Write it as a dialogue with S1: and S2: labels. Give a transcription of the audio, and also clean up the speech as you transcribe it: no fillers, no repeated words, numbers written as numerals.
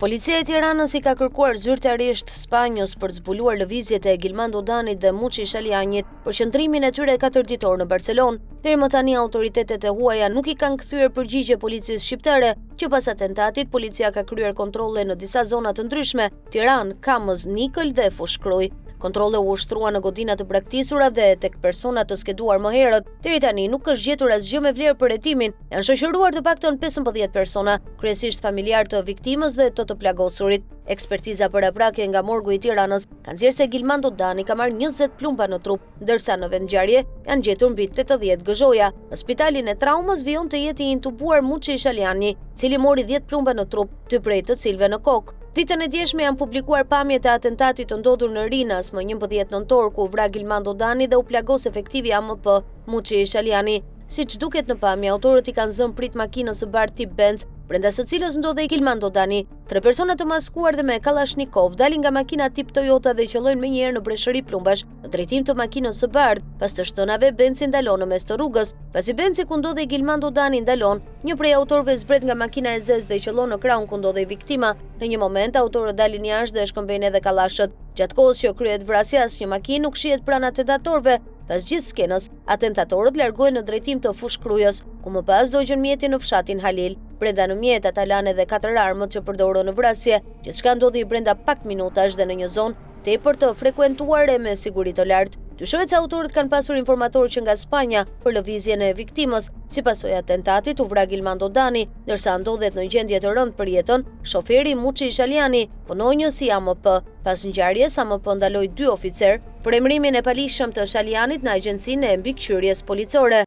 S1: Policia e Tiranës i ka kërkuar zyrtarisht Spanjës për të zbuluar lëvizjet e Gilmando Danit dhe Muçi Shalianit për qëndrimin e tyre 4 ditor në Barcelonë. Deri më tani autoritetet e huaja nuk i kanë kthyer përgjigje policisë shqiptare, që pas atentatit policia ka kryer kontrolle në disa zona të ndryshme: Tiranë, Kamës, Nikël dhe Fushkruj. Kontrolle u ushtrua në godina të braktisura dhe tek persona të skeduar më herët. Deri tani nuk është gjetur asgjë me vlerë për hetimin. Janë shoqëruar të paktën 15 persona, kryesisht familjar të viktimës dhe të plagosurit. Ekspertiza paraprake nga morgu i Tiranës ka nxjerrë se Gilmando Dani ka marrë 20 plumba në trup, ndërsa në vendngjarje janë gjetur mbi 80 gëzhoja. Në spitalin e traumës vijon të jetë i intubuar Muçi Shaliani, cili mori 10 plumba në trup, 2 prej të cilëve në kokë. Ditën e djeshme janë publikuar pamjet e atentatit të ndodhur në Rinas më 11 nëntor, ku vra Gilmando Dani dhe u plagos efektivi AMP Muçi Shaliani. Siç duket në pamje, autorët i kanë zënë prit makinës së bardhë tip Benz, brenda së cilës ndodhej Gilmando Dani. 3 persona të maskuar dhe me Kalashnikov dalin nga makina tip Toyota dhe qëllojnë menjëherë në breshëri plumbash në drejtim të makinës së bardhë. Pas të shtënave, Benzi ndalon në mes të rrugës. Pasi Benzi ku ndodhej Gilmando Dani ndalon, një prej autorëve zbret nga makina e zezë dhe qëllon në krahun ku ndodhej viktima. Në një moment, autorët dalin jashtë dhe shkëmbejnë edhe kallashët. Gjatë kohës që kryhet vrasja, asnjë makinë nuk shihet pranë atentatorëve. Pas gjithë skenës, atentatorët largohen në drejtim të Fushkrujës, ku më pas dogjën mjeti në fshatin Halil. Brenda në mjet ata lanë edhe 4 armët që përdoren në vrasje. Gjithçka ndodhi brenda pak minutash dhe në një zonë tepër të frekuentuar e me siguri të lartë. Dyshohet se autorët kanë pasur informatorë që nga Spanja për lëvizjen e viktimës. Si pasojë atentatit u vra Gilmando Dani, ndërsa ndodhet në gjendje të rëndë për jetën shoferi Muçi Shaliani, punonjës i AMP. Pas ngjarjes, AMP ndaloi 2 oficer për emërimin e palishëm të Shalianit në agjencinë e mbikëqyrjes policore.